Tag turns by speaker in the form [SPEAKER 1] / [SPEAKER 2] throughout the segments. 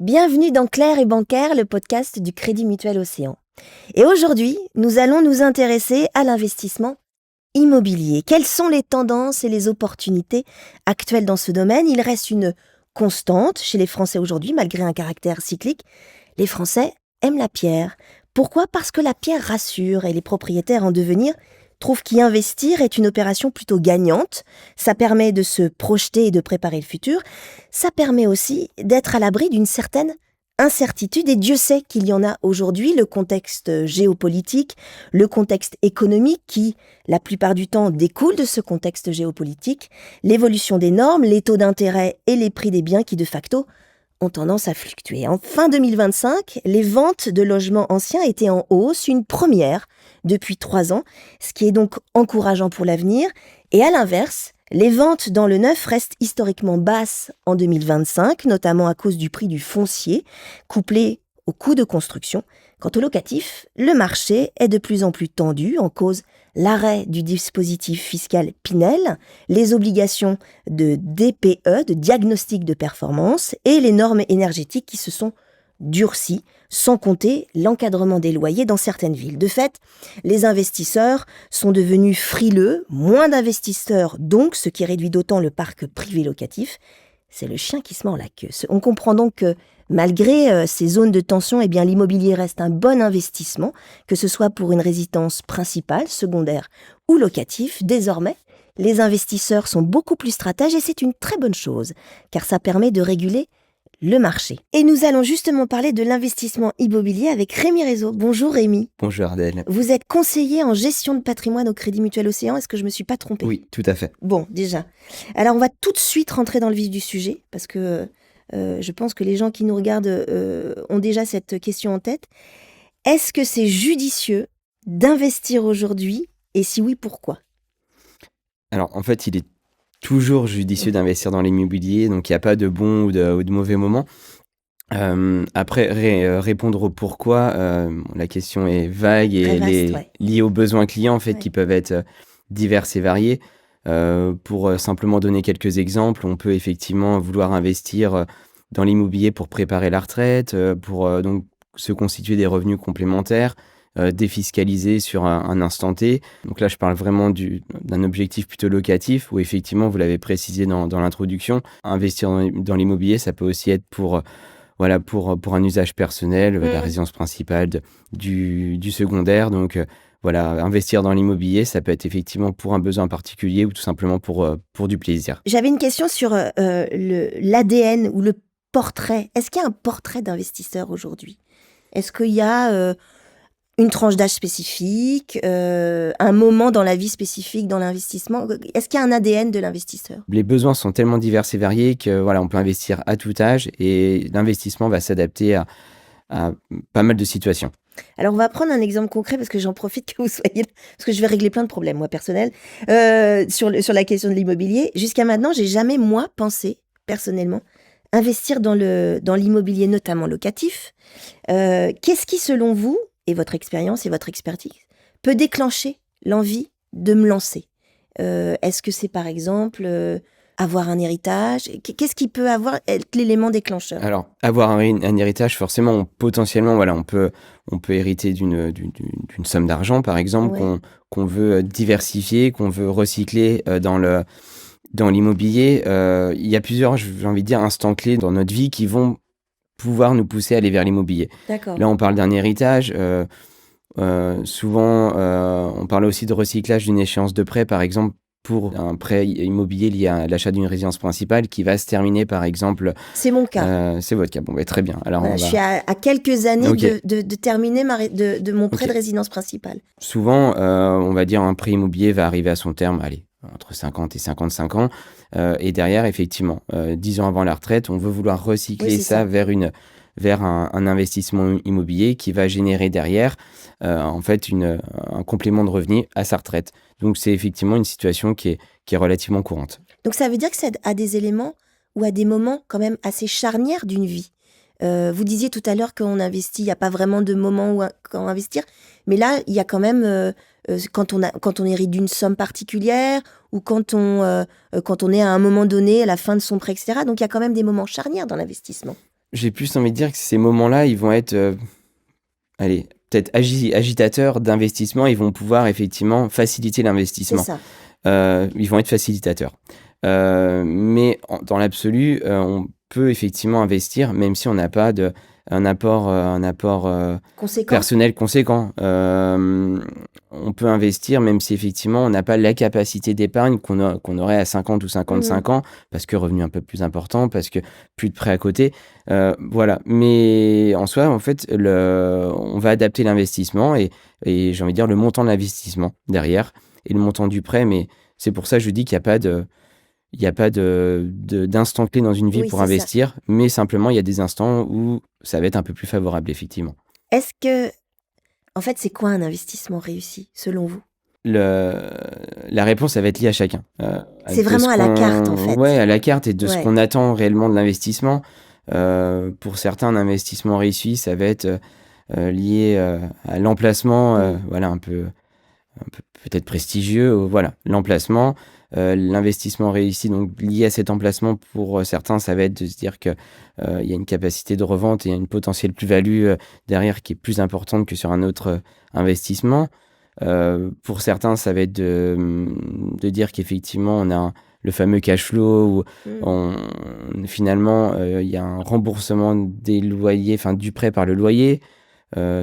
[SPEAKER 1] Bienvenue dans Clair et Bancaire, le podcast du Crédit Mutuel Océan. Et aujourd'hui, nous allons nous intéresser à l'investissement immobilier. Quelles sont les tendances et les opportunités actuelles dans ce domaine? Il reste une constante chez les Français aujourd'hui, malgré un caractère cyclique. Les Français aiment la pierre. Pourquoi? Parce que la pierre rassure et les propriétaires en devenir trouvent qu'y investir est une opération plutôt gagnante. Ça permet de se projeter et de préparer le futur. Ça permet aussi d'être à l'abri d'une certaine incertitude, et Dieu sait qu'il y en a aujourd'hui. Le contexte géopolitique, le contexte économique qui, la plupart du temps, découle de ce contexte géopolitique, l'évolution des normes, les taux d'intérêt et les prix des biens qui, de facto, ont tendance à fluctuer. En fin 2025, les ventes de logements anciens étaient en hausse, une première depuis 3 ans, ce qui est donc encourageant pour l'avenir. Et à l'inverse, les ventes dans le neuf restent historiquement basses en 2025, notamment à cause du prix du foncier, couplé au coût de construction. Quant au locatif, le marché est de plus en plus tendu, en cause l'arrêt du dispositif fiscal Pinel, les obligations de DPE, de diagnostic de performance, et les normes énergétiques qui se sont durcies, sans compter l'encadrement des loyers dans certaines villes. De fait, les investisseurs sont devenus frileux, moins d'investisseurs donc, ce qui réduit d'autant le parc privé locatif. C'est le chien qui se mord la queue. On comprend donc que malgré ces zones de tension, l'immobilier reste un bon investissement, que ce soit pour une résidence principale, secondaire ou locatif. Désormais, les investisseurs sont beaucoup plus stratèges et c'est une très bonne chose, car ça permet de réguler le marché. Et nous allons justement parler de l'investissement immobilier avec Rémi Réseau. Bonjour Rémi.
[SPEAKER 2] Bonjour Ardelle.
[SPEAKER 1] Vous êtes conseiller en gestion de patrimoine au Crédit Mutuel Océan, est-ce que je ne me suis pas trompée?
[SPEAKER 2] Oui, tout à fait.
[SPEAKER 1] Bon, déjà. Alors on va tout de suite rentrer dans le vif du sujet, parce que je pense que les gens qui nous regardent ont déjà cette question en tête. Est-ce que c'est judicieux d'investir aujourd'hui? Et si oui, pourquoi?
[SPEAKER 2] Alors en fait, il est toujours judicieux d'investir dans l'immobilier, donc il n'y a pas de bon ou de mauvais moment. Après, répondre au pourquoi, la question est vague et
[SPEAKER 1] Très
[SPEAKER 2] elle est
[SPEAKER 1] vaste, ouais.
[SPEAKER 2] liée aux besoins clients en fait,
[SPEAKER 1] Ouais.
[SPEAKER 2] qui peuvent être divers et variés. Pour simplement donner quelques exemples, on peut effectivement vouloir investir dans l'immobilier pour préparer la retraite, pour donc se constituer des revenus complémentaires, défiscalisés sur un instant T. Donc là, je parle vraiment d'un objectif plutôt locatif, où effectivement, vous l'avez précisé dans l'introduction, investir dans l'immobilier, ça peut aussi être pour un usage personnel, la résidence principale, du secondaire. Donc investir dans l'immobilier, ça peut être effectivement pour un besoin particulier ou tout simplement pour du plaisir.
[SPEAKER 1] J'avais une question sur l'ADN ou le portrait. Est-ce qu'il y a un portrait d'investisseur aujourd'hui? Est-ce qu'il y a une tranche d'âge spécifique, un moment dans la vie spécifique dans l'investissement? Est-ce qu'il y a un ADN de l'investisseur?
[SPEAKER 2] Les besoins sont tellement divers et variés que on peut investir à tout âge et l'investissement va s'adapter à pas mal de situations.
[SPEAKER 1] Alors, on va prendre un exemple concret parce que j'en profite que vous soyez là, parce que je vais régler plein de problèmes, moi, personnels, sur la question de l'immobilier. Jusqu'à maintenant, j'ai jamais, moi, pensé, personnellement, investir dans l'immobilier, notamment locatif. Qu'est-ce qui, selon vous, et votre expérience et votre expertise, peut déclencher l'envie de me lancer? Est-ce que c'est, par exemple, avoir un héritage? Qu'est-ce qui peut être l'élément déclencheur?
[SPEAKER 2] Alors, avoir un héritage, forcément, potentiellement, on peut hériter d'une somme d'argent, par exemple,
[SPEAKER 1] Ouais.
[SPEAKER 2] qu'on veut diversifier, qu'on veut recycler dans l'immobilier. Il y a plusieurs, j'ai envie de dire, instants clés dans notre vie qui vont pouvoir nous pousser à aller vers l'immobilier.
[SPEAKER 1] D'accord.
[SPEAKER 2] Là, on parle d'un héritage. Souvent, on parle aussi de recyclage d'une échéance de prêt, par exemple, pour un prêt immobilier lié à l'achat d'une résidence principale qui va se terminer, par exemple.
[SPEAKER 1] C'est mon cas.
[SPEAKER 2] C'est votre cas. Bon, très bien. Alors,
[SPEAKER 1] Voilà, je suis à quelques années
[SPEAKER 2] Ok.
[SPEAKER 1] de terminer de mon prêt
[SPEAKER 2] Ok.
[SPEAKER 1] de résidence principale.
[SPEAKER 2] Souvent, on va dire un prêt immobilier va arriver à son terme, entre 50 et 55 ans. Et derrière, effectivement, 10 ans avant la retraite, on veut vouloir recycler
[SPEAKER 1] Oui, c'est ça.
[SPEAKER 2] vers un investissement immobilier qui va générer derrière, en fait, un complément de revenu à sa retraite. Donc, c'est effectivement une situation qui est relativement courante.
[SPEAKER 1] Donc ça veut dire que c'est à des éléments ou à des moments quand même assez charnières d'une vie. Vous disiez tout à l'heure qu'on investit, il n'y a pas vraiment de moment quand investir, mais là, il y a quand même, quand on hérite d'une somme particulière ou quand on est à un moment donné, à la fin de son prêt, etc. Donc il y a quand même des moments charnières dans l'investissement.
[SPEAKER 2] j'ai plus envie de dire que ces moments-là, ils vont être, allez, peut-être agitateurs d'investissement. Ils vont pouvoir effectivement faciliter
[SPEAKER 1] C'est
[SPEAKER 2] l'investissement.
[SPEAKER 1] ça.
[SPEAKER 2] Ils vont être facilitateurs. Mais dans l'absolu, on peut effectivement investir même si on n'a pas un apport
[SPEAKER 1] Conséquent?
[SPEAKER 2] personnel conséquent. On peut investir même si effectivement on n'a pas la capacité d'épargne qu'on aurait à 50 ou
[SPEAKER 1] Mmh.
[SPEAKER 2] 55 ans, parce que revenu un peu plus important, parce que plus de prêts à côté. Voilà. Mais en soi, en fait, on va adapter l'investissement et j'ai envie de dire le montant de l'investissement derrière et le montant du prêt. Mais c'est pour ça que je dis qu'il y a pas d'instant clé dans une vie
[SPEAKER 1] Oui,
[SPEAKER 2] pour
[SPEAKER 1] c'est ça.
[SPEAKER 2] investir, mais simplement il y a des instants où ça va être un peu plus favorable, effectivement.
[SPEAKER 1] Est-ce que en fait, c'est quoi un investissement réussi, selon vous?
[SPEAKER 2] Le La réponse, ça va être liée à chacun,
[SPEAKER 1] C'est
[SPEAKER 2] de ce
[SPEAKER 1] vraiment à la carte, en fait?
[SPEAKER 2] ouais, à la carte et de ce
[SPEAKER 1] Ouais.
[SPEAKER 2] qu'on attend réellement de l'investissement. Pour certains, un investissement réussi, ça va être, lié, à l'emplacement,
[SPEAKER 1] Mmh.
[SPEAKER 2] voilà, un peu peut-être prestigieux, voilà, l'emplacement, l'investissement réussi donc lié à cet emplacement pour, certains, ça va être de se dire que, il y a une capacité de revente et il y a une potentielle plus-value, derrière qui est plus importante que sur un autre, investissement. Pour certains, ça va être de dire qu'effectivement on a le fameux cash flow où
[SPEAKER 1] Mmh.
[SPEAKER 2] on finalement, il y a un remboursement des loyers, enfin du prêt par le loyer.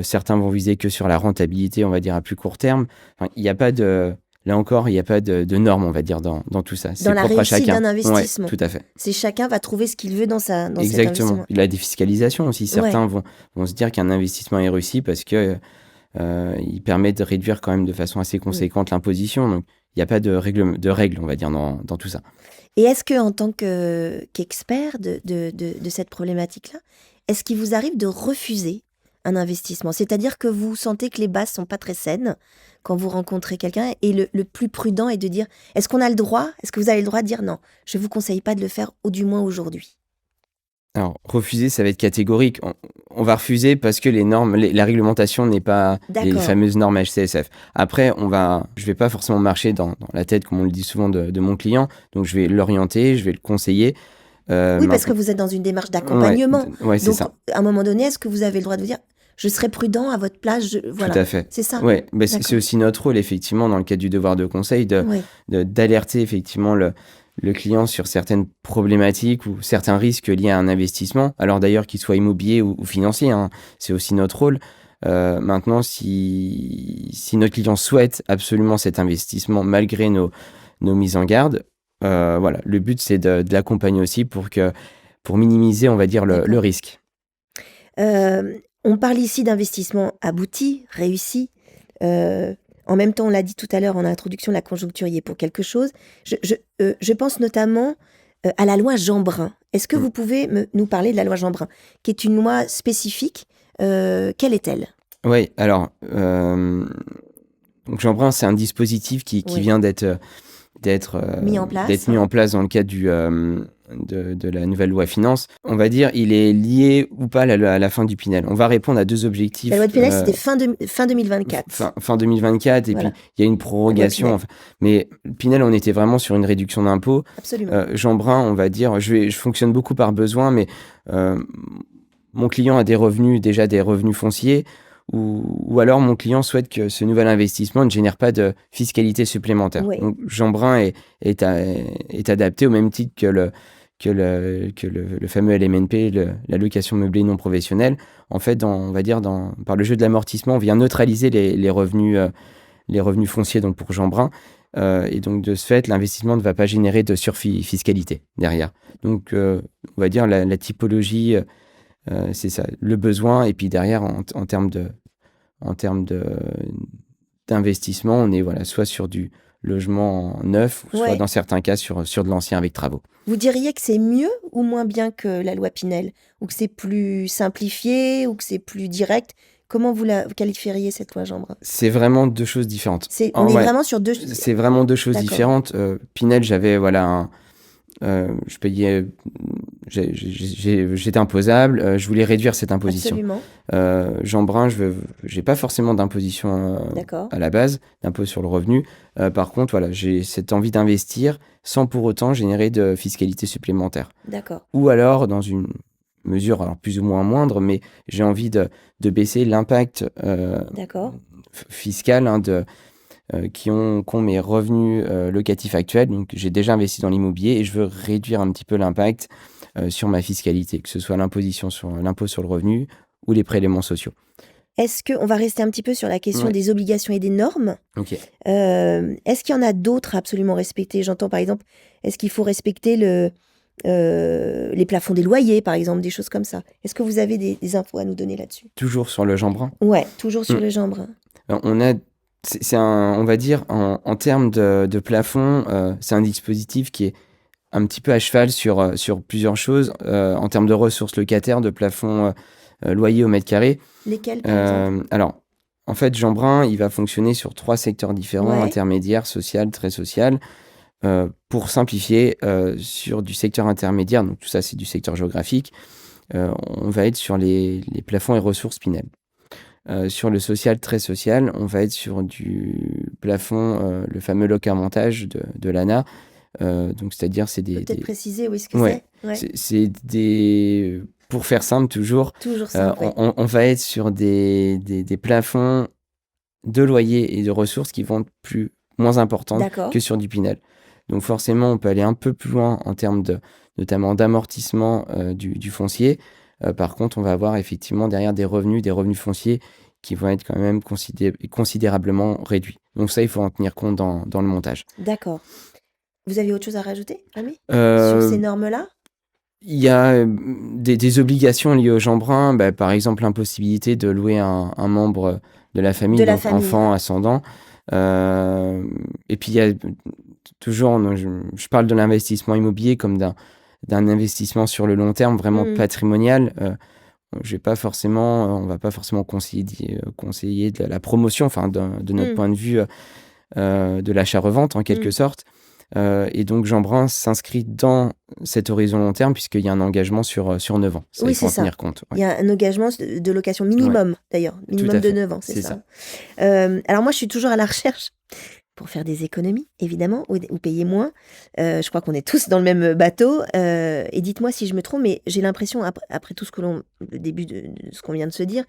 [SPEAKER 2] Certains vont viser que sur la rentabilité, on va dire à plus court terme. Enfin, il y a pas de là encore, il y a pas de normes, on va dire, dans tout ça.
[SPEAKER 1] Dans
[SPEAKER 2] C'est
[SPEAKER 1] la
[SPEAKER 2] propre à
[SPEAKER 1] réussite
[SPEAKER 2] chacun.
[SPEAKER 1] d'un
[SPEAKER 2] Ouais,
[SPEAKER 1] investissement.
[SPEAKER 2] tout à fait.
[SPEAKER 1] C'est chacun va trouver ce qu'il veut dans cet
[SPEAKER 2] Exactement.
[SPEAKER 1] investissement.
[SPEAKER 2] La défiscalisation aussi.
[SPEAKER 1] Ouais.
[SPEAKER 2] Certains vont se dire qu'un investissement est réussi parce que, il permet de réduire quand même de façon assez
[SPEAKER 1] Mmh.
[SPEAKER 2] conséquente l'imposition. Donc il y a pas de règles, on va dire, dans tout ça.
[SPEAKER 1] Et est-ce qu'en tant qu'expert de cette problématique-là, est-ce qu'il vous arrive de refuser un investissement? C'est-à-dire que vous sentez que les bases sont pas très saines quand vous rencontrez quelqu'un et le plus prudent est de dire: «Est-ce qu'on a le droit? Est-ce que vous avez le droit de dire: "Non, je vous conseille pas de le faire, ou du moins aujourd'hui"?»
[SPEAKER 2] Alors, refuser, ça va être catégorique. On va refuser parce que les normes, la réglementation n'est pas les
[SPEAKER 1] D'accord.
[SPEAKER 2] fameuses normes HCSF. Après, je vais pas forcément marcher dans la tête, comme on le dit souvent, de mon client. Donc, je vais l'orienter, je vais le conseiller.
[SPEAKER 1] Oui, parce que
[SPEAKER 2] Maintenant,
[SPEAKER 1] vous êtes dans une démarche
[SPEAKER 2] ouais,
[SPEAKER 1] d'accompagnement.
[SPEAKER 2] ouais, c'est
[SPEAKER 1] Donc,
[SPEAKER 2] ça.
[SPEAKER 1] à un moment donné, est-ce que vous avez le droit de vous dire: «Je serai prudent à votre place, je»
[SPEAKER 2] Tout
[SPEAKER 1] voilà,
[SPEAKER 2] à fait.
[SPEAKER 1] c'est ça?
[SPEAKER 2] Ouais, bah, c'est
[SPEAKER 1] D'accord.
[SPEAKER 2] aussi notre rôle, effectivement, dans le cadre du devoir de conseil,
[SPEAKER 1] Oui,
[SPEAKER 2] d'alerter effectivement le client sur certaines problématiques ou certains risques liés à un investissement. Alors d'ailleurs, qu'il soit immobilier ou financier, hein, c'est aussi notre rôle. Maintenant, si notre client souhaite absolument cet investissement malgré nos mises en garde, voilà, le but c'est de l'accompagner aussi pour minimiser, on va dire, le
[SPEAKER 1] d'accord.
[SPEAKER 2] risque.
[SPEAKER 1] On parle ici d'investissement abouti, réussi. En même temps, on l'a dit tout à l'heure en introduction, la conjoncture y est pour quelque chose. Je pense notamment à la loi Jeanbrun. Est-ce que
[SPEAKER 2] Mmh.
[SPEAKER 1] vous pouvez nous parler de la loi Jeanbrun, qui est une loi spécifique? Quelle est-elle?
[SPEAKER 2] Ouais, alors, donc Jeanbrun, c'est un dispositif qui
[SPEAKER 1] Oui,
[SPEAKER 2] vient d'être,
[SPEAKER 1] mis en
[SPEAKER 2] d'être
[SPEAKER 1] place.
[SPEAKER 2] mis en place dans le cadre de la nouvelle loi finances. On va dire, il est lié ou pas à la fin du Pinel. On va répondre à 2
[SPEAKER 1] La loi
[SPEAKER 2] objectifs,
[SPEAKER 1] de Pinel, c'était fin 2024.
[SPEAKER 2] fin 2024 et puis
[SPEAKER 1] Voilà,
[SPEAKER 2] il y a une
[SPEAKER 1] la loi
[SPEAKER 2] prorogation,
[SPEAKER 1] Pinel,
[SPEAKER 2] enfin, mais Pinel, on était vraiment sur une réduction d'impôts.
[SPEAKER 1] absolument.
[SPEAKER 2] Jeanbrun, on va dire, je fonctionne beaucoup par besoin, mais, mon client a déjà des revenus fonciers ou alors mon client souhaite que ce nouvel investissement ne génère pas de fiscalité supplémentaire.
[SPEAKER 1] Oui,
[SPEAKER 2] Donc Jeanbrun est adapté au même titre que le fameux LMNP, la location meublée non professionnelle. En fait, on va dire par le jeu de l'amortissement, on vient neutraliser les revenus fonciers donc pour Jeanbrun. Et donc de ce fait, l'investissement ne va pas générer de surfiscalité derrière. Donc on va dire la typologie, c'est ça, le besoin et puis derrière en termes d'investissement, on est voilà, soit sur du logement neuf, soit
[SPEAKER 1] ouais.
[SPEAKER 2] dans certains cas sur de l'ancien avec travaux.
[SPEAKER 1] Vous diriez que c'est mieux ou moins bien que la loi Pinel? Ou que c'est plus simplifié? Ou que c'est plus direct? Comment vous la qualifieriez, cette loi Jeanbrun?
[SPEAKER 2] C'est vraiment 2 choses différentes.
[SPEAKER 1] On est
[SPEAKER 2] Ouais,
[SPEAKER 1] vraiment sur deux...
[SPEAKER 2] c'est vraiment 2 choses
[SPEAKER 1] D'accord,
[SPEAKER 2] différentes. Pinel, j'avais voilà je payais, j'étais imposable, je voulais réduire cette imposition.
[SPEAKER 1] absolument.
[SPEAKER 2] Jeanbrun, j'ai pas forcément d'imposition,
[SPEAKER 1] D'accord,
[SPEAKER 2] à la base, d'impôt sur le revenu. Par contre, voilà, j'ai cette envie d'investir sans pour autant générer de fiscalité supplémentaire.
[SPEAKER 1] d'accord.
[SPEAKER 2] Ou alors, dans une mesure, alors plus ou moins moindre, mais j'ai envie de baisser l'impact
[SPEAKER 1] D'accord.
[SPEAKER 2] fiscal qu'ont mes revenus locatifs actuels. Donc, j'ai déjà investi dans l'immobilier et je veux réduire un petit peu l'impact sur ma fiscalité, que ce soit l'impôt sur le revenu ou les prélèvements sociaux.
[SPEAKER 1] Est-ce qu'on va rester un petit peu sur la question
[SPEAKER 2] Ouais.
[SPEAKER 1] des obligations et des normes?
[SPEAKER 2] Ok.
[SPEAKER 1] Est-ce qu'il y en a d'autres à absolument respecter? J'entends par exemple, est-ce qu'il faut respecter les plafonds des loyers, par exemple, des choses comme ça? Est-ce que vous avez des infos à nous donner là-dessus?
[SPEAKER 2] Toujours sur le Jeanbrun.
[SPEAKER 1] Ouais, toujours sur
[SPEAKER 2] Mm.
[SPEAKER 1] le Jeanbrun.
[SPEAKER 2] Alors, on va dire, en termes de plafond, c'est un dispositif qui est un petit peu à cheval sur plusieurs choses. En termes de ressources locataires, de plafond loyer au mètre carré.
[SPEAKER 1] Lesquels, par exemple?
[SPEAKER 2] Alors, en fait, Jeanbrun, il va fonctionner sur 3 secteurs différents,
[SPEAKER 1] Ouais.
[SPEAKER 2] intermédiaire, social, très social. Pour simplifier, sur du secteur intermédiaire, donc tout ça, c'est du secteur géographique, on va être sur les plafonds et ressources Pinel. Sur le social, très social, on va être sur du plafond, le fameux locamontage de l'ANA. Donc, c'est-à-dire, c'est
[SPEAKER 1] Peut-être préciser où est-ce que
[SPEAKER 2] Ouais,
[SPEAKER 1] c'est? Ouais,
[SPEAKER 2] c'est des... Pour faire simple, toujours,
[SPEAKER 1] toujours simple, ouais.
[SPEAKER 2] on va être sur des plafonds de loyer et de ressources qui vont être moins importantes
[SPEAKER 1] D'accord.
[SPEAKER 2] que sur du Pinel. Donc forcément, on peut aller un peu plus loin en termes notamment d'amortissement du foncier. Par contre, on va avoir effectivement derrière des revenus fonciers qui vont être quand même considérablement réduits. Donc ça, il faut en tenir compte dans le montage.
[SPEAKER 1] D'accord. Vous avez autre chose à rajouter, Rémi, sur
[SPEAKER 2] Euh,
[SPEAKER 1] ces normes-là?
[SPEAKER 2] Il y a des obligations liées au Jeanbrun, par exemple l'impossibilité de louer un membre de la famille,
[SPEAKER 1] De la
[SPEAKER 2] donc
[SPEAKER 1] famille.
[SPEAKER 2] enfant, ascendant. Et puis il y a toujours, je parle de l'investissement immobilier comme d'un investissement sur le long terme, vraiment patrimonial. On va pas forcément conseiller de la promotion, enfin de notre point de vue de l'achat-revente en quelque sorte. Et donc Jeanbrun s'inscrit dans cet horizon long terme puisqu'il y a un engagement sur 9 ans. Ça,
[SPEAKER 1] Oui,
[SPEAKER 2] il faut
[SPEAKER 1] c'est
[SPEAKER 2] en
[SPEAKER 1] ça.
[SPEAKER 2] tenir compte.
[SPEAKER 1] Il y a un engagement de location minimum, d'ailleurs. Minimum
[SPEAKER 2] à
[SPEAKER 1] de
[SPEAKER 2] fait.
[SPEAKER 1] 9 ans, c'est
[SPEAKER 2] C'est
[SPEAKER 1] ça. Alors moi, je suis toujours à la recherche pour faire des économies, évidemment, ou payer moins. Je crois qu'on est tous dans le même bateau. Et dites-moi si je me trompe, mais j'ai l'impression, après tout le début de ce qu'on vient de se dire,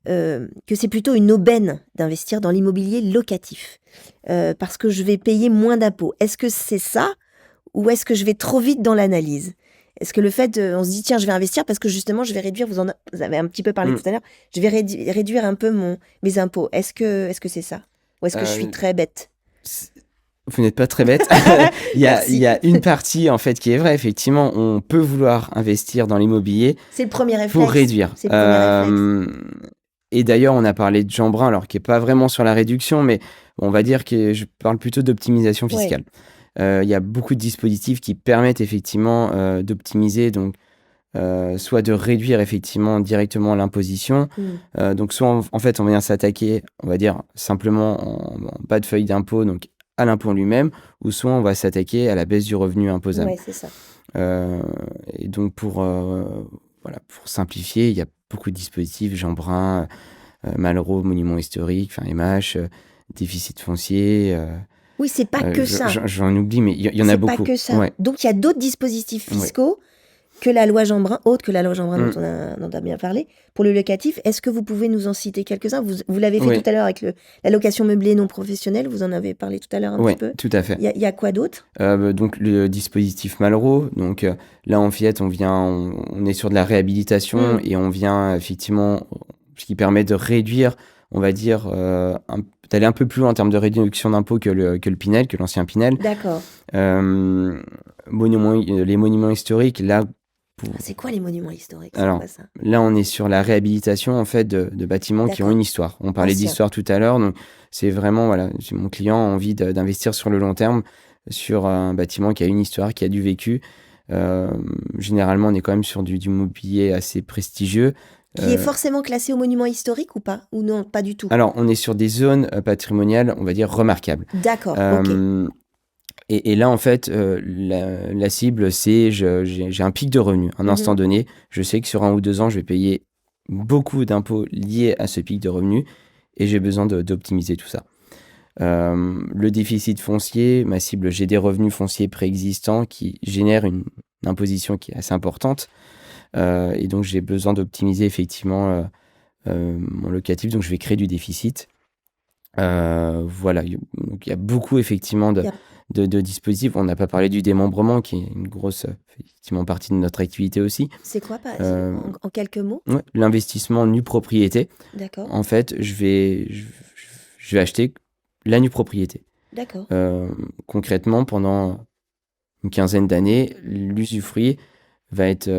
[SPEAKER 1] que c'est plutôt une aubaine d'investir dans l'immobilier locatif. Parce que je vais payer moins d'impôts. Est-ce que c'est ça, ou est-ce que je vais trop vite dans l'analyse? Est-ce que le fait, on se dit, tiens, je vais investir parce que justement, je vais réduire, vous avez un petit peu parlé tout à l'heure, je vais réduire un peu mes impôts. Est-ce que c'est ça? Ou est-ce que je suis très bête?
[SPEAKER 2] Vous n'êtes pas très bête. il y a une partie en fait qui est vraie. Effectivement, on peut vouloir investir dans l'immobilier.
[SPEAKER 1] C'est le premier réflexe.
[SPEAKER 2] Pour réduire.
[SPEAKER 1] C'est le premier réflexe.
[SPEAKER 2] Et d'ailleurs, on a parlé de Jeanbrun, alors qui n'est pas vraiment sur la réduction, mais on va dire que je parle plutôt d'optimisation fiscale. Il y a beaucoup de dispositifs qui permettent effectivement d'optimiser, donc soit de réduire effectivement directement l'imposition. Donc soit en fait on vient s'attaquer, on va dire simplement en bas de feuille d'impôt, donc à l'impôt en lui-même, ou soit on va s'attaquer à la baisse du revenu imposable.
[SPEAKER 1] Ouais, c'est ça.
[SPEAKER 2] Et donc pour simplifier, il y a beaucoup de dispositifs, Jeanbrun, Malraux, Monuments historiques, enfin MH, déficit foncier.
[SPEAKER 1] Oui, c'est pas que ça.
[SPEAKER 2] J'en oublie, mais il y en a beaucoup.
[SPEAKER 1] C'est pas que ça.
[SPEAKER 2] Ouais.
[SPEAKER 1] Donc il y a d'autres dispositifs fiscaux que la loi Jeanbrun, autres que la loi Jeanbrun dont on a bien parlé, pour le locatif. Est-ce que vous pouvez nous en citer quelques-uns? Vous l'avez fait tout à l'heure avec la location meublée non professionnelle, vous en avez parlé tout à l'heure un petit peu.
[SPEAKER 2] Oui, tout à fait.
[SPEAKER 1] Il y a quoi d'autre?
[SPEAKER 2] Donc le dispositif Malraux, donc là en fait on est sur de la réhabilitation et on vient effectivement, ce qui permet de réduire, on va dire, d'aller un peu plus loin en termes de réduction d'impôts que le Pinel, que l'ancien Pinel.
[SPEAKER 1] D'accord.
[SPEAKER 2] Les monuments historiques, là...
[SPEAKER 1] C'est quoi les monuments historiques?
[SPEAKER 2] Alors,
[SPEAKER 1] quoi, ça?
[SPEAKER 2] Là, on est sur la réhabilitation en fait de bâtiments qui ont une histoire. On parlait d'histoire tout à l'heure, donc c'est vraiment, voilà, mon client a envie d'investir sur le long terme sur un bâtiment qui a une histoire, qui a du vécu. Généralement, on est quand même sur du mobilier assez prestigieux.
[SPEAKER 1] Qui est forcément classé au monument historique ou pas? Ou non, pas du tout?
[SPEAKER 2] Alors, on est sur des zones patrimoniales, on va dire, remarquables.
[SPEAKER 1] D'accord, ok.
[SPEAKER 2] Et là, en fait, la cible, c'est j'ai un pic de revenus, un instant donné. Je sais que sur 1 ou 2 ans, je vais payer beaucoup d'impôts liés à ce pic de revenus et j'ai besoin d'optimiser tout ça. Le déficit foncier, ma cible, j'ai des revenus fonciers préexistants qui génèrent une imposition qui est assez importante. Et donc j'ai besoin d'optimiser effectivement mon locatif, donc je vais créer du déficit. Voilà, donc il y a beaucoup effectivement
[SPEAKER 1] Il y a
[SPEAKER 2] de dispositifs. On n'a pas parlé du démembrement qui est une grosse effectivement partie de notre activité aussi.
[SPEAKER 1] c'est quoi
[SPEAKER 2] Euh,
[SPEAKER 1] en quelques mots?
[SPEAKER 2] ouais, l'investissement nue propriété.
[SPEAKER 1] D'accord,
[SPEAKER 2] En fait, je vais acheter la nue propriété.
[SPEAKER 1] d'accord.
[SPEAKER 2] Concrètement, pendant une quinzaine d'années, l'usufruit va être,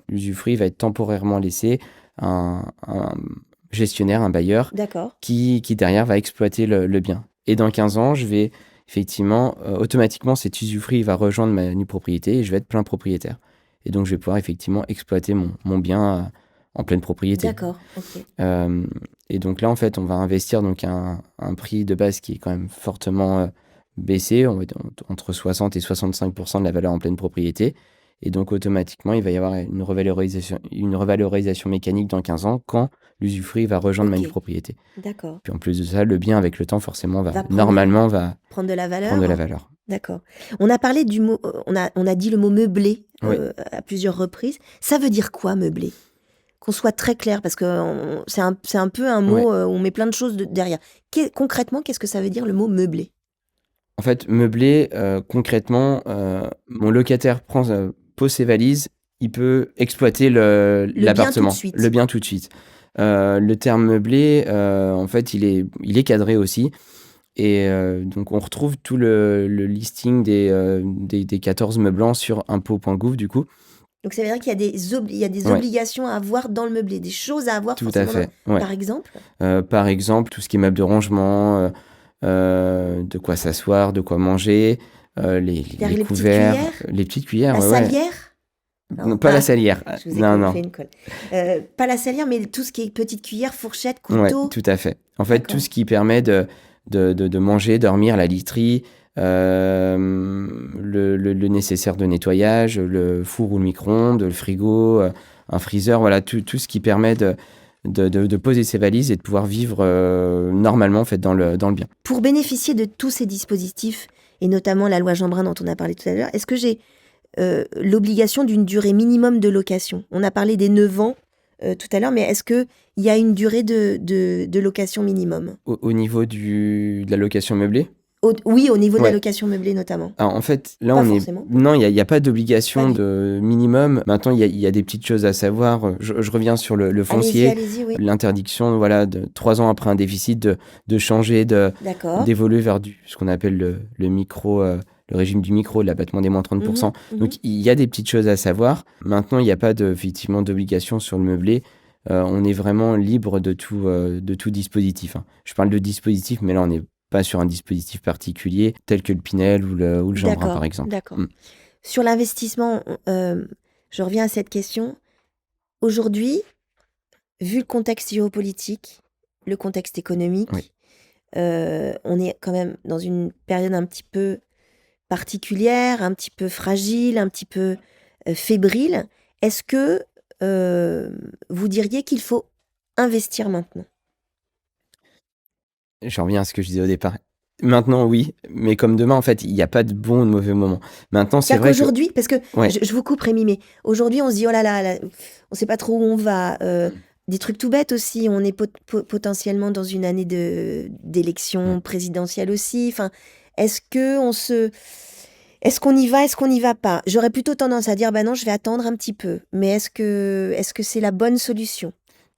[SPEAKER 2] l'usufruit va être temporairement laissé à un gestionnaire, un bailleur,
[SPEAKER 1] D'accord.
[SPEAKER 2] qui derrière va exploiter le bien. Et dans 15 ans, je vais effectivement, automatiquement, cet usufruit va rejoindre ma nue propriété et je vais être plein propriétaire. Et donc, je vais pouvoir effectivement exploiter mon bien en pleine propriété.
[SPEAKER 1] D'accord, ok.
[SPEAKER 2] Et donc là, en fait, on va investir donc un prix de base qui est quand même fortement baissé, on va dire entre 60 et 65% de la valeur en pleine propriété. Et donc, automatiquement, il va y avoir une revalorisation mécanique dans 15 ans quand l'usufruit va rejoindre ma nue
[SPEAKER 1] Ok,
[SPEAKER 2] propriété.
[SPEAKER 1] d'accord.
[SPEAKER 2] Puis en plus de ça, le bien, avec le temps, forcément,
[SPEAKER 1] Va prendre,
[SPEAKER 2] normalement, va
[SPEAKER 1] prendre de la
[SPEAKER 2] prendre de la
[SPEAKER 1] valeur.
[SPEAKER 2] valeur.
[SPEAKER 1] D'accord. On a parlé du mot, on a dit le mot meubler
[SPEAKER 2] Oui.
[SPEAKER 1] à plusieurs reprises. Ça veut dire quoi, meubler? Qu'on soit très clair, parce que c'est un peu un mot où on met plein de choses derrière. Concrètement, qu'est-ce que ça veut dire le mot meubler?
[SPEAKER 2] En fait, meubler, concrètement, mon locataire pose ses valises, il peut exploiter
[SPEAKER 1] bien tout de
[SPEAKER 2] l'appartement,
[SPEAKER 1] suite.
[SPEAKER 2] le bien tout de suite. Le terme meublé, en fait, il est cadré aussi. Et donc, on retrouve tout le listing des 14 meublants sur impôts.gouv, du coup.
[SPEAKER 1] Donc ça veut dire qu'il y a des
[SPEAKER 2] Ouais,
[SPEAKER 1] obligations à avoir dans le meublé, des choses à avoir
[SPEAKER 2] tout à
[SPEAKER 1] forcément
[SPEAKER 2] fait. Ouais.
[SPEAKER 1] par exemple.
[SPEAKER 2] Par exemple, tout ce qui est meubles de rangement, de quoi s'asseoir, de quoi manger, les
[SPEAKER 1] C'est-à-dire les petites
[SPEAKER 2] couverts,
[SPEAKER 1] cuillères,
[SPEAKER 2] les petites cuillères,
[SPEAKER 1] la
[SPEAKER 2] ouais, ouais.
[SPEAKER 1] salière.
[SPEAKER 2] Non,
[SPEAKER 1] Non,
[SPEAKER 2] pas la salière.
[SPEAKER 1] je vous ai
[SPEAKER 2] Non, non.
[SPEAKER 1] fait une colle. Pas la salière, mais tout ce qui est petites cuillères, fourchettes,
[SPEAKER 2] Ouais,
[SPEAKER 1] couteaux.
[SPEAKER 2] tout à fait. En fait, tout
[SPEAKER 1] D'accord.
[SPEAKER 2] ce qui permet de manger, dormir, la literie, le nécessaire de nettoyage, le four ou le micro-ondes, le frigo, un freezer, voilà, tout ce qui permet de poser ses valises et de pouvoir vivre normalement en fait, dans le bien.
[SPEAKER 1] Pour bénéficier de tous ces dispositifs, et notamment la loi Jeanbrun dont on a parlé tout à l'heure, est-ce que j'ai l'obligation d'une durée minimum de location? On a parlé des 9 ans tout à l'heure, mais est-ce qu'il y a une durée de location minimum?
[SPEAKER 2] Au niveau de la location meublée?
[SPEAKER 1] Oui, au niveau de la
[SPEAKER 2] Ouais.
[SPEAKER 1] location meublée notamment.
[SPEAKER 2] Alors, en fait, là,
[SPEAKER 1] Pas
[SPEAKER 2] on est.
[SPEAKER 1] forcément.
[SPEAKER 2] Non, il n'y a pas d'obligation
[SPEAKER 1] Pas du-
[SPEAKER 2] de minimum. Maintenant, il y a des petites choses à savoir. Je reviens sur le foncier.
[SPEAKER 1] Allez-y, oui.
[SPEAKER 2] L'interdiction, voilà, 3 ans après un déficit, de changer,
[SPEAKER 1] D'accord.
[SPEAKER 2] d'évoluer vers ce qu'on appelle le micro, le régime du micro, l'abattement des moins 30%.
[SPEAKER 1] Mhm.
[SPEAKER 2] Donc, il y a des petites choses à savoir. Maintenant, il n'y a pas effectivement d'obligation sur le meublé. On est vraiment libre de tout dispositif, hein. Je parle de dispositif, mais là, on n'est pas sur un dispositif particulier, tel que le Pinel ou le Jeanbrun,
[SPEAKER 1] D'accord,
[SPEAKER 2] par exemple.
[SPEAKER 1] d'accord. Sur l'investissement, je reviens à cette question. Aujourd'hui, vu le contexte géopolitique, le contexte économique,
[SPEAKER 2] Oui.
[SPEAKER 1] on est quand même dans une période un petit peu particulière, un petit peu fragile, un petit peu fébrile. Est-ce que vous diriez qu'il faut investir maintenant?
[SPEAKER 2] J'en reviens à ce que je disais au départ. Maintenant, oui, mais comme demain, en fait, il n'y a pas de bon ou de mauvais moment. Maintenant, c'est
[SPEAKER 1] C'est-à-dire
[SPEAKER 2] vrai que...
[SPEAKER 1] qu'aujourd'hui, parce que
[SPEAKER 2] Ouais.
[SPEAKER 1] je vous coupe Rémi, mais aujourd'hui on se dit oh là là, on sait pas trop où on va. Des trucs tout bêtes aussi, on est potentiellement dans une année d'élection présidentielle aussi. Enfin, est-ce qu'on y va, est-ce qu'on n'y va pas? J'aurais plutôt tendance à dire bah non, je vais attendre un petit peu. Mais est-ce que c'est la bonne solution?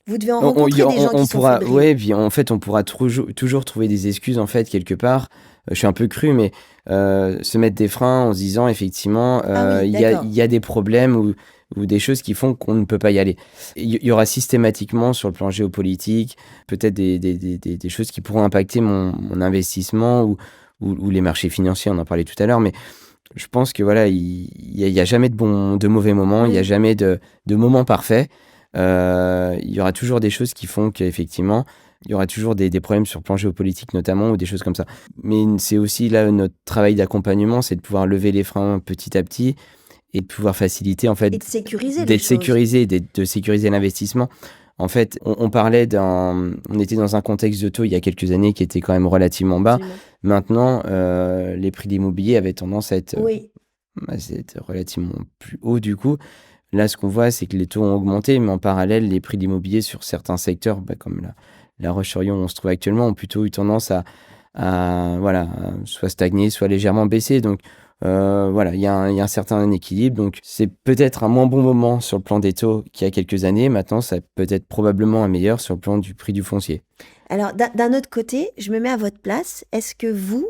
[SPEAKER 1] Vous devez en rencontrer des gens qui sont fébriles.
[SPEAKER 2] Ouais, puis en fait, on pourra toujours trouver des excuses, en fait, quelque part. Je suis un peu cru, mais se mettre des freins en se disant, effectivement,
[SPEAKER 1] Ah oui,
[SPEAKER 2] il
[SPEAKER 1] d'accord.
[SPEAKER 2] y a des problèmes ou des choses qui font qu'on ne peut pas y aller. Il y aura systématiquement, sur le plan géopolitique, peut-être des choses qui pourront impacter mon investissement ou les marchés financiers, on en parlait tout à l'heure, mais je pense que voilà, il y a jamais de mauvais moments, il y a jamais de moment parfait. Il y aura toujours des choses qui font qu'effectivement, il y aura toujours des problèmes sur le plan géopolitique notamment ou des choses comme ça. Mais c'est aussi là notre travail d'accompagnement, c'est de pouvoir lever les freins petit à petit et de pouvoir faciliter en fait,
[SPEAKER 1] Et de sécuriser les
[SPEAKER 2] d'être
[SPEAKER 1] choses.
[SPEAKER 2] sécurisé, de sécuriser l'investissement. En fait, on parlait on était dans un contexte de taux il y a quelques années qui était quand même relativement bas.
[SPEAKER 1] Absolument.
[SPEAKER 2] Maintenant, les prix de l'immobilier avaient tendance à être
[SPEAKER 1] Oui.
[SPEAKER 2] c'est relativement plus haut du coup. Là, ce qu'on voit, c'est que les taux ont augmenté, mais en parallèle, les prix de l'immobilier sur certains secteurs, comme la Roche-sur-Yon où on se trouve actuellement, ont plutôt eu tendance à soit stagner, soit légèrement baisser. Donc, voilà, il y a un certain équilibre. Donc, c'est peut-être un moins bon moment sur le plan des taux qu'il y a quelques années. Maintenant, ça peut être probablement un meilleur sur le plan du prix du foncier.
[SPEAKER 1] Alors, d'un autre côté, je me mets à votre place. Est-ce que vous,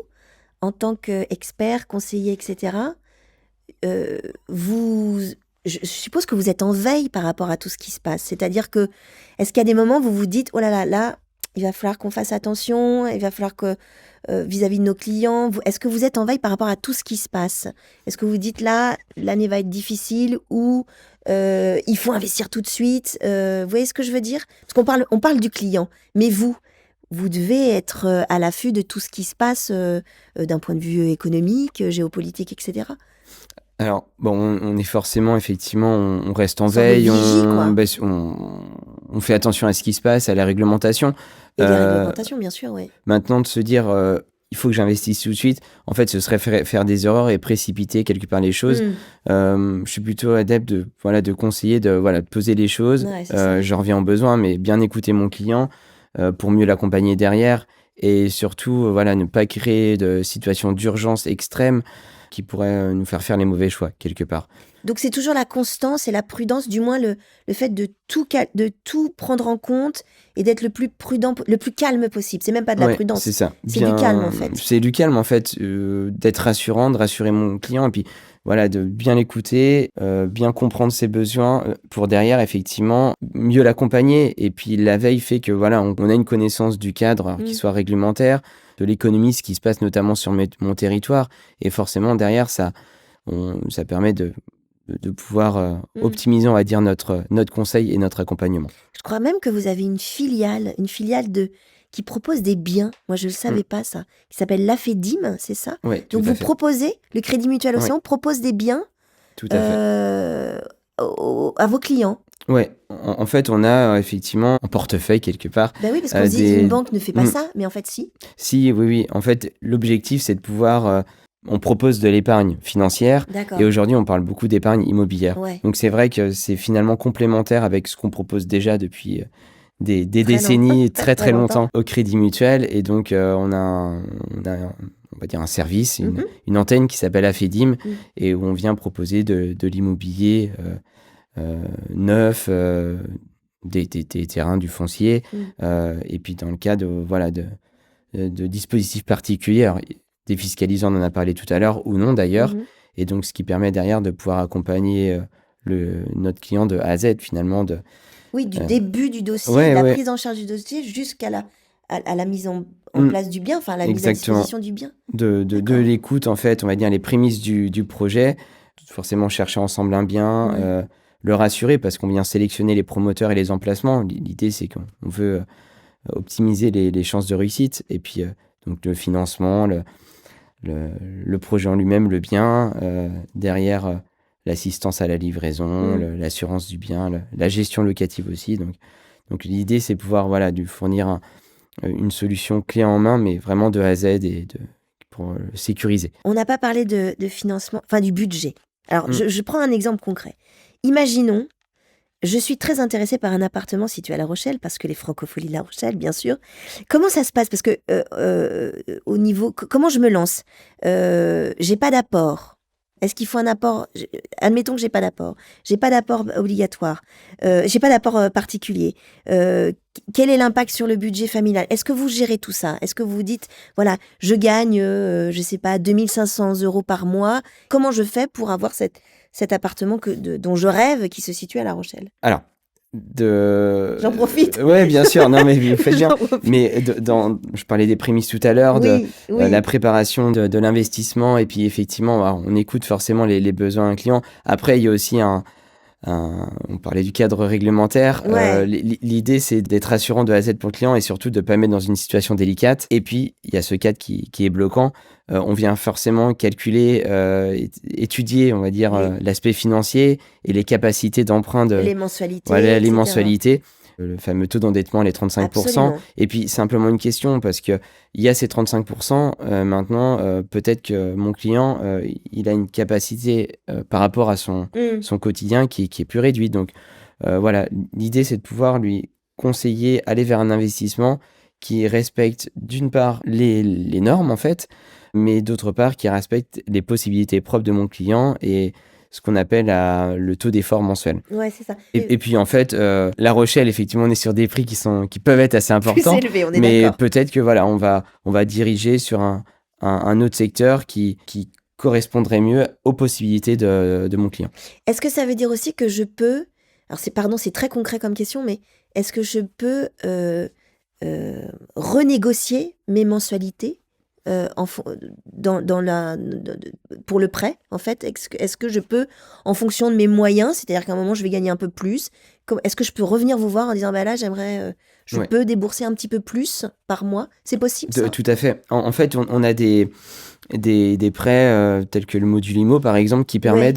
[SPEAKER 1] en tant qu'expert, conseiller, etc., je suppose que vous êtes en veille par rapport à tout ce qui se passe. C'est-à-dire que, est-ce qu'il y a des moments où vous vous dites, oh là, il va falloir qu'on fasse attention, il va falloir que, vis-à-vis de nos clients, est-ce que vous êtes en veille par rapport à tout ce qui se passe? Est-ce que vous dites là, l'année va être difficile ou il faut investir tout de suite? Vous voyez ce que je veux dire? Parce on parle du client, mais vous devez être à l'affût de tout ce qui se passe d'un point de vue économique, géopolitique, etc.
[SPEAKER 2] Alors, on est forcément, effectivement, on reste en
[SPEAKER 1] Sorte de
[SPEAKER 2] veille,
[SPEAKER 1] vigie, quoi.
[SPEAKER 2] on fait attention à ce qui se passe, à la réglementation.
[SPEAKER 1] Et les réglementations, bien sûr, oui.
[SPEAKER 2] Maintenant, de se dire, il faut que j'investisse tout de suite, en fait, ce serait faire des erreurs et précipiter quelque part les choses. Je suis plutôt adepte de conseiller, de poser les choses.
[SPEAKER 1] Ouais, c'est ça.
[SPEAKER 2] Je reviens au besoin, mais bien écouter mon client pour mieux l'accompagner derrière. Et surtout, ne pas créer de situations d'urgence extrêmes qui pourraient nous faire les mauvais choix, quelque part.
[SPEAKER 1] Donc c'est toujours la constance et la prudence, du moins le fait de tout prendre en compte et d'être le plus prudent, le plus calme possible. C'est même pas de la prudence,
[SPEAKER 2] c'est ça.
[SPEAKER 1] C'est du calme en fait.
[SPEAKER 2] C'est du calme en fait, d'être rassurant, de rassurer mon client et puis de bien l'écouter, bien comprendre ses besoins pour derrière effectivement mieux l'accompagner. Et puis la veille fait que on a une connaissance du cadre, alors qu'il soit réglementaire, de l'économie, ce qui se passe notamment sur mon territoire. Et forcément derrière ça permet de pouvoir optimiser, on va dire, notre conseil et notre accompagnement.
[SPEAKER 1] Je crois même que vous avez une filiale qui propose des biens. Moi, je ne le savais pas, ça. Qui s'appelle l'Afedim, c'est ça?
[SPEAKER 2] Oui,
[SPEAKER 1] Donc, vous proposez, le Crédit Mutuel Océan propose des biens
[SPEAKER 2] tout à fait.
[SPEAKER 1] À vos clients.
[SPEAKER 2] Oui, en fait, on a effectivement un portefeuille quelque part.
[SPEAKER 1] Ben oui, parce qu'on se dit qu'une banque ne fait pas ça, mais en fait, si.
[SPEAKER 2] Si, oui. En fait, l'objectif, c'est de pouvoir... on propose de l'épargne financière.
[SPEAKER 1] D'accord.
[SPEAKER 2] Et aujourd'hui, on parle beaucoup d'épargne immobilière.
[SPEAKER 1] Ouais.
[SPEAKER 2] Donc, c'est vrai que c'est finalement complémentaire avec ce qu'on propose déjà depuis des décennies, très longtemps au Crédit Mutuel. Et donc, on a on va dire un service, une antenne qui s'appelle Afedim et où on vient proposer de l'immobilier neuf, des terrains, du foncier. Et puis, dans le cas de dispositifs particuliers, alors, défiscalisant, on en a parlé tout à l'heure, ou non d'ailleurs. Et donc, ce qui permet derrière de pouvoir accompagner notre client de A à Z, finalement.
[SPEAKER 1] Oui, du début du dossier, la prise en charge du dossier, jusqu'à la mise en place du bien, enfin la mise à disposition du bien.
[SPEAKER 2] De l'écoute, en fait, on va dire les prémices du projet. Forcément, chercher ensemble un bien, le rassurer, parce qu'on vient sélectionner les promoteurs et les emplacements. L'idée, c'est qu'on veut optimiser les chances de réussite. Et puis, donc, le financement, le projet en lui-même, le bien, derrière l'assistance à la livraison, l'assurance du bien, la gestion locative aussi. Donc l'idée, c'est pouvoir lui fournir une solution clé en main, mais vraiment de A à Z et pour le sécuriser.
[SPEAKER 1] On n'a pas parlé de financement, enfin du budget. Alors, je prends un exemple concret. Imaginons, je suis très intéressée par un appartement situé à La Rochelle, parce que les Francopholies de La Rochelle, bien sûr. Comment ça se passe? Parce que au niveau... Comment je me lance? J'ai pas d'apport. Est-ce qu'il faut un apport? Admettons que j'ai pas d'apport. J'ai pas d'apport obligatoire. J'ai pas d'apport particulier. Quel est l'impact sur le budget familial? Est-ce que vous gérez tout ça? Est-ce que vous vous dites, voilà, je gagne, je sais pas, 2500 € par mois. Comment je fais pour avoir cet appartement dont je rêve, qui se situe à La Rochelle?
[SPEAKER 2] Alors,
[SPEAKER 1] J'en profite.
[SPEAKER 2] Ouais, bien sûr. Non, mais vous faites bien. Mais je parlais des prémices tout à l'heure, la préparation de l'investissement, et puis effectivement, on écoute forcément les besoins d'un client. Après, il y a aussi on parlait du cadre réglementaire. L'idée, c'est d'être rassurant de A à Z pour le client et surtout de ne pas mettre dans une situation délicate. Et puis, il y a ce cadre qui est bloquant. On vient forcément calculer, étudier, on va dire, l'aspect financier et les capacités d'emprunt.
[SPEAKER 1] Les mensualités.
[SPEAKER 2] Voilà, les mensualités. le fameux taux d'endettement, les 35%.
[SPEAKER 1] Absolument.
[SPEAKER 2] Et puis, simplement une question, parce qu'il y a ces 35%, maintenant, peut-être que mon client, il a une capacité par rapport à son quotidien qui est plus réduite. Donc, voilà, l'idée, c'est de pouvoir lui conseiller, aller vers un investissement qui respecte d'une part les normes, en fait, mais d'autre part qui respecte les possibilités propres de mon client et ce qu'on appelle le taux d'effort mensuel.
[SPEAKER 1] Ouais, c'est ça.
[SPEAKER 2] Et puis en fait, La Rochelle, effectivement, on est sur des prix qui peuvent être assez
[SPEAKER 1] Plus
[SPEAKER 2] importants,
[SPEAKER 1] élevé, on est
[SPEAKER 2] mais
[SPEAKER 1] d'accord.
[SPEAKER 2] peut-être que voilà, on va diriger sur un autre secteur qui correspondrait mieux aux possibilités de mon client.
[SPEAKER 1] Est-ce que ça veut dire aussi que je peux, alors c'est très concret comme question, mais est-ce que je peux renégocier mes mensualités pour le prêt, en fait? Est-ce que je peux, en fonction de mes moyens, c'est-à-dire qu'à un moment je vais gagner un peu plus, est-ce que je peux revenir vous voir en disant bah là je
[SPEAKER 2] Ouais.
[SPEAKER 1] peux débourser un petit peu plus par mois? C'est possible ça?
[SPEAKER 2] Tout à fait. En fait, on a des prêts tels que le module IMO, par exemple, qui permet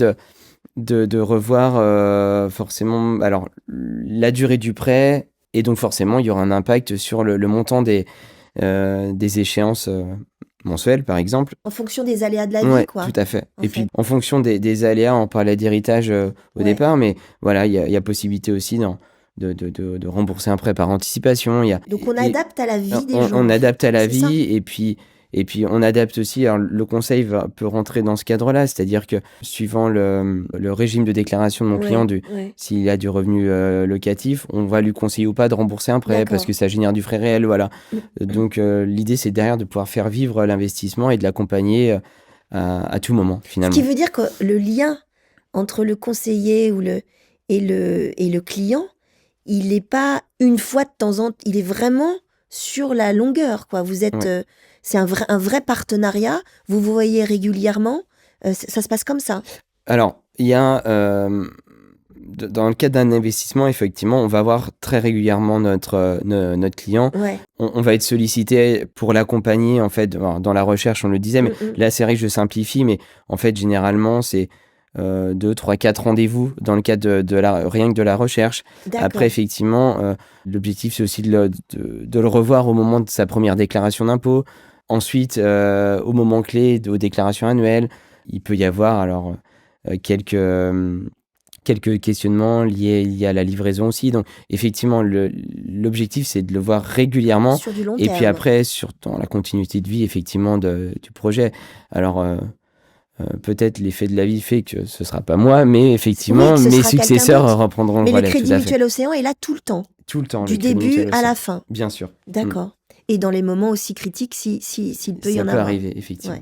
[SPEAKER 2] de revoir forcément alors, la durée du prêt, et donc forcément, il y aura un impact sur le montant des échéances mensuelles, par exemple.
[SPEAKER 1] En fonction des aléas de la vie,
[SPEAKER 2] Ouais,
[SPEAKER 1] quoi.
[SPEAKER 2] tout à fait.
[SPEAKER 1] en
[SPEAKER 2] Et puis,
[SPEAKER 1] fait.
[SPEAKER 2] en fonction des aléas, on parlait d'héritage au
[SPEAKER 1] Ouais.
[SPEAKER 2] départ, mais voilà, il y a possibilité aussi de rembourser un prêt par anticipation.
[SPEAKER 1] Donc on adapte à la vie des gens.
[SPEAKER 2] On adapte à la
[SPEAKER 1] C'est ça.
[SPEAKER 2] vie, et puis on adapte aussi. Alors, le conseil peut rentrer dans ce cadre-là, c'est-à-dire que suivant le régime de déclaration de mon client,
[SPEAKER 1] Ouais.
[SPEAKER 2] s'il a du revenu locatif, on va lui conseiller ou pas de rembourser un prêt parce
[SPEAKER 1] D'accord.
[SPEAKER 2] que ça génère du frais réel, voilà. Donc l'idée, c'est derrière de pouvoir faire vivre l'investissement et de l'accompagner à tout moment,
[SPEAKER 1] Ce
[SPEAKER 2] finalement.
[SPEAKER 1] qui veut dire que le lien entre le conseiller et le client, il n'est pas une fois de temps en temps, il est vraiment sur la longueur, quoi. Vous êtes,
[SPEAKER 2] Ouais.
[SPEAKER 1] c'est un vrai partenariat. Vous vous voyez régulièrement. Ça se passe comme ça.
[SPEAKER 2] Alors, il y a, dans le cadre d'un investissement, effectivement, on va voir très régulièrement notre client.
[SPEAKER 1] Ouais.
[SPEAKER 2] On va être sollicité pour l'accompagner, en fait, dans la recherche, on le disait, mais là, c'est vrai que je simplifie, mais en fait, généralement, c'est 2, 3, 4 rendez-vous dans le cadre rien que de la recherche.
[SPEAKER 1] D'accord.
[SPEAKER 2] Après, effectivement, l'objectif, c'est aussi de le revoir au moment de sa première déclaration d'impôt. Ensuite, au moment clé, aux déclarations annuelles, il peut y avoir alors quelques questionnements liés à la livraison aussi. Donc, effectivement, l'objectif, c'est de le voir régulièrement.
[SPEAKER 1] Sur du long
[SPEAKER 2] Et
[SPEAKER 1] terme.
[SPEAKER 2] puis après, dans la continuité de vie, effectivement, du projet. Alors, peut-être l'effet de la vie fait que ce ne sera pas moi, mais effectivement,
[SPEAKER 1] Oui, que ce
[SPEAKER 2] mes
[SPEAKER 1] sera quelqu'un
[SPEAKER 2] successeurs
[SPEAKER 1] d'autre.
[SPEAKER 2] reprendront le
[SPEAKER 1] Mais le
[SPEAKER 2] relais.
[SPEAKER 1] Crédit
[SPEAKER 2] Tout à fait.
[SPEAKER 1] Mutuel Océan est là tout le temps,
[SPEAKER 2] Tout le temps.
[SPEAKER 1] du
[SPEAKER 2] le Crédit
[SPEAKER 1] début
[SPEAKER 2] Mutuel
[SPEAKER 1] à
[SPEAKER 2] aussi.
[SPEAKER 1] la fin.
[SPEAKER 2] Bien sûr.
[SPEAKER 1] D'accord. Et dans les moments aussi critiques, s'il peut y
[SPEAKER 2] Ça
[SPEAKER 1] en
[SPEAKER 2] peut
[SPEAKER 1] avoir.
[SPEAKER 2] arriver, effectivement.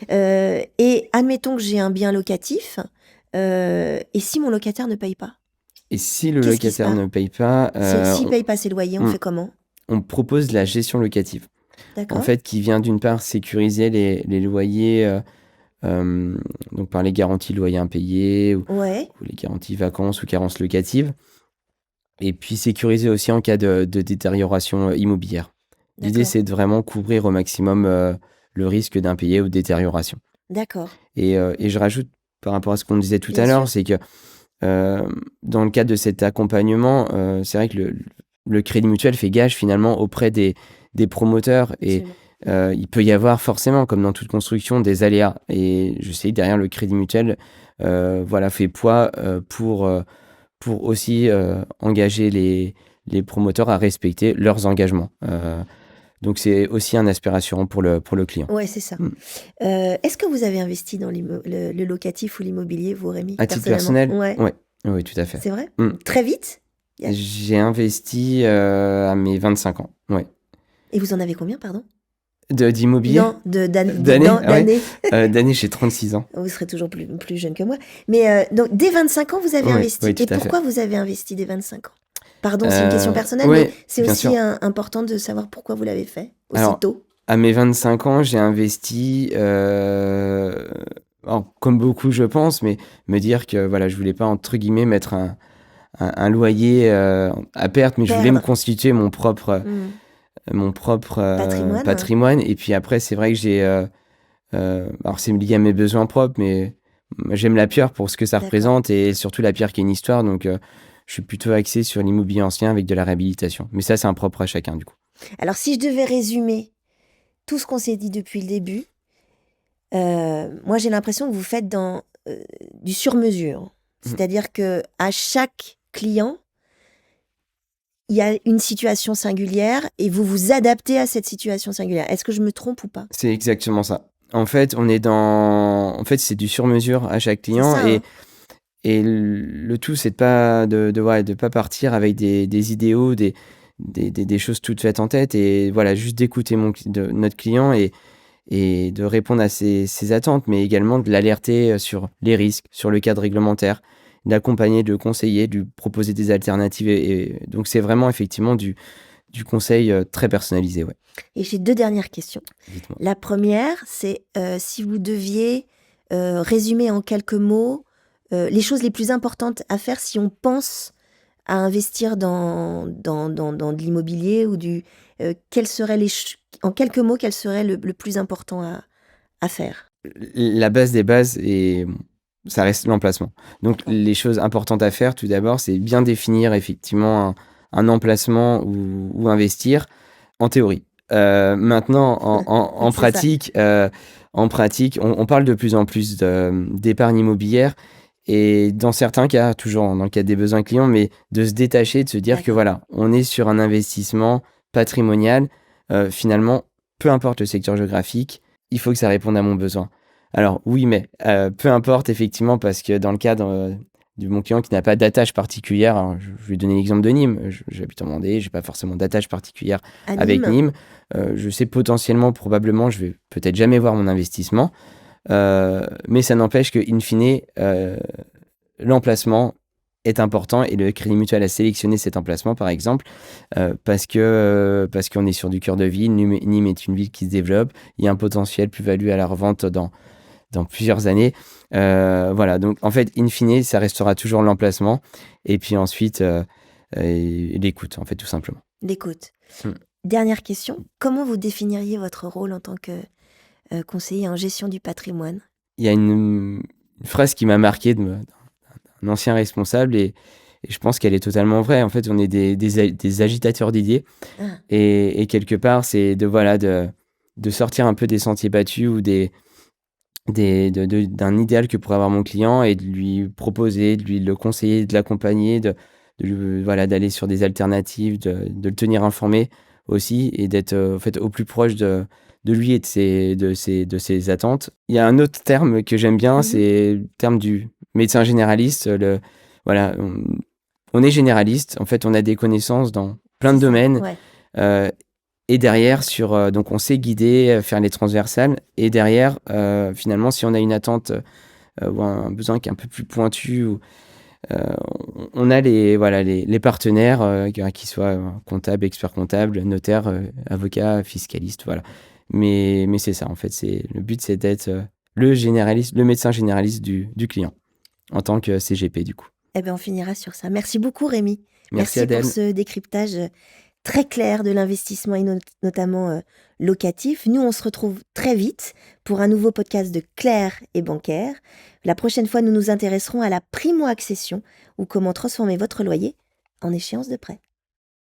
[SPEAKER 1] Ouais. Et admettons que j'ai un bien locatif, et si mon locataire ne paye pas?
[SPEAKER 2] Et si le
[SPEAKER 1] Qu'est-ce qui se
[SPEAKER 2] locataire
[SPEAKER 1] passe?
[SPEAKER 2] ne paye pas,
[SPEAKER 1] S'il paye pas ses loyers, on fait comment?
[SPEAKER 2] on propose la gestion locative.
[SPEAKER 1] D'accord.
[SPEAKER 2] En fait, qui vient d'une part sécuriser les loyers, donc par les garanties loyers impayés ou les garanties vacances ou carences locatives. Et puis sécuriser aussi en cas de détérioration immobilière. L'idée,
[SPEAKER 1] D'accord.
[SPEAKER 2] c'est de vraiment couvrir au maximum le risque d'impayé ou de détérioration.
[SPEAKER 1] D'accord.
[SPEAKER 2] Et je rajoute, par rapport à ce qu'on disait tout
[SPEAKER 1] Bien
[SPEAKER 2] à l'heure,
[SPEAKER 1] sûr.
[SPEAKER 2] c'est que dans le cadre de cet accompagnement, c'est vrai que le Crédit Mutuel fait gage finalement auprès des promoteurs, et
[SPEAKER 1] Absolument.
[SPEAKER 2] il peut y avoir forcément, comme dans toute construction, des aléas. Et je sais que derrière le Crédit Mutuel, fait poids pour aussi engager les promoteurs à respecter leurs engagements. Donc c'est aussi un aspect rassurant pour le client.
[SPEAKER 1] Ouais, c'est ça. Est-ce que vous avez investi dans le locatif ou l'immobilier, vous, Rémi,
[SPEAKER 2] À titre
[SPEAKER 1] personnellement?
[SPEAKER 2] personnel,
[SPEAKER 1] Ouais.
[SPEAKER 2] Oui, tout à fait.
[SPEAKER 1] C'est vrai? Très vite?
[SPEAKER 2] J'ai investi à mes 25 ans. Ouais.
[SPEAKER 1] Et vous en avez combien, pardon?
[SPEAKER 2] D'immobilier?
[SPEAKER 1] Non, d'années.
[SPEAKER 2] D'années, j'ai 36 ans.
[SPEAKER 1] Vous serez toujours plus jeune que moi. Mais donc, dès 25 ans, vous avez investi.
[SPEAKER 2] Oui, tout
[SPEAKER 1] Et
[SPEAKER 2] à
[SPEAKER 1] pourquoi vous avez investi dès 25 ans? Pardon, c'est une question personnelle, mais c'est
[SPEAKER 2] bien
[SPEAKER 1] aussi
[SPEAKER 2] sûr.
[SPEAKER 1] important de savoir pourquoi vous l'avez fait
[SPEAKER 2] Alors,
[SPEAKER 1] aussitôt.
[SPEAKER 2] À mes 25 ans, j'ai investi, comme beaucoup, je pense, mais me dire que voilà, je voulais pas, entre guillemets, mettre un loyer à perte, mais je voulais me constituer mon propre patrimoine. Et puis après, c'est vrai que j'ai... alors, c'est lié à mes besoins propres, mais j'aime la pierre pour ce que ça représente, et surtout la pierre qui est une histoire. Donc, je suis plutôt axé sur l'immobilier ancien avec de la réhabilitation. Mais ça, c'est impropre à chacun, du coup.
[SPEAKER 1] Alors, si je devais résumer tout ce qu'on s'est dit depuis le début, moi, j'ai l'impression que vous faites du sur-mesure. C'est-à-dire que à chaque client, il y a une situation singulière et vous vous adaptez à cette situation singulière. Est-ce que je me trompe ou pas?
[SPEAKER 2] C'est exactement ça. En fait, c'est du sur-mesure à chaque
[SPEAKER 1] C'est
[SPEAKER 2] client
[SPEAKER 1] ça, hein?
[SPEAKER 2] et le tout, c'est de pas partir avec des idéaux, des choses toutes faites en tête et voilà, juste d'écouter notre client et de répondre à ses attentes, mais également de l'alerter sur les risques, sur le cadre réglementaire, d'accompagner, de conseiller, de lui proposer des alternatives et donc c'est vraiment effectivement du conseil, très personnalisé, ouais.
[SPEAKER 1] Et j'ai 2 dernières questions.
[SPEAKER 2] Dites-moi.
[SPEAKER 1] La première, c'est, si vous deviez, résumer en quelques mots, les choses les plus importantes à faire si on pense à investir dans de l'immobilier ou quelles seraient en quelques mots, quel serait le plus important à faire?
[SPEAKER 2] La base des bases et ça reste l'emplacement. Donc
[SPEAKER 1] D'accord.
[SPEAKER 2] les choses importantes à faire, tout d'abord, c'est bien définir effectivement un emplacement où investir, en théorie. Maintenant
[SPEAKER 1] C'est ça.
[SPEAKER 2] en pratique, on parle de plus en plus d'épargne immobilière et dans certains cas, toujours dans le cadre des besoins clients, mais de se détacher, de se dire que
[SPEAKER 1] D'accord.
[SPEAKER 2] voilà, on est sur un investissement patrimonial, finalement, peu importe le secteur géographique, il faut que ça réponde à mon besoin. Alors oui, mais peu importe effectivement parce que dans le cadre, de mon client qui n'a pas d'attache particulière, alors je vais donner l'exemple de Nîmes, j'habite en Vendée, j'ai pas forcément d'attache particulière
[SPEAKER 1] À
[SPEAKER 2] avec
[SPEAKER 1] Nîmes?
[SPEAKER 2] Nîmes. Je sais potentiellement, probablement, je vais peut-être jamais voir mon investissement, mais ça n'empêche qu'in fine, l'emplacement est important et le Crédit Mutuel a sélectionné cet emplacement, par exemple, parce qu'on est sur du cœur de ville. Nîmes est une ville qui se développe. Il y a un potentiel plus-value à la revente dans plusieurs années. Voilà, donc en fait, in fine, ça restera toujours l'emplacement. Et puis ensuite, l'écoute, en fait, tout simplement.
[SPEAKER 1] L'écoute.
[SPEAKER 2] Mm.
[SPEAKER 1] Dernière question, comment vous définiriez votre rôle en tant que, conseiller en gestion du patrimoine?
[SPEAKER 2] Il y a une phrase qui m'a marqué d'un ancien responsable et je pense qu'elle est totalement vraie. En fait, on est des agitateurs d'idées
[SPEAKER 1] Ah,
[SPEAKER 2] et quelque part, c'est de sortir un peu des sentiers battus ou d'un idéal que pourrait avoir mon client et de lui proposer, de lui le conseiller, de l'accompagner, voilà, d'aller sur des alternatives, de le tenir informé aussi et d'être en fait au plus proche de lui et de ses attentes. Il y a un autre terme que j'aime bien,
[SPEAKER 1] mmh.
[SPEAKER 2] c'est le terme du médecin généraliste. Voilà, on est généraliste, en fait, on a des connaissances dans plein
[SPEAKER 1] C'est
[SPEAKER 2] de
[SPEAKER 1] ça,
[SPEAKER 2] domaines.
[SPEAKER 1] ouais.
[SPEAKER 2] euh, et derrière, donc on sait guider, faire les transversales. Et derrière, finalement, si on a une attente ou un besoin qui est un peu plus pointu, euh, on a les partenaires, qu'ils soient comptables, experts comptables, notaires, avocats, fiscalistes, voilà. Mais c'est ça, en fait. Le but, c'est d'être le médecin généraliste du client, en tant que CGP, du coup.
[SPEAKER 1] Eh bien, on finira sur ça. Merci beaucoup Rémi.
[SPEAKER 2] Merci
[SPEAKER 1] Merci pour
[SPEAKER 2] Adèle.
[SPEAKER 1] ce décryptage, très clair de l'investissement et notamment, locatif. Nous, on se retrouve très vite pour un nouveau podcast de Claire et Bancaire. La prochaine fois, nous nous intéresserons à la primo-accession ou comment transformer votre loyer en échéance de prêt.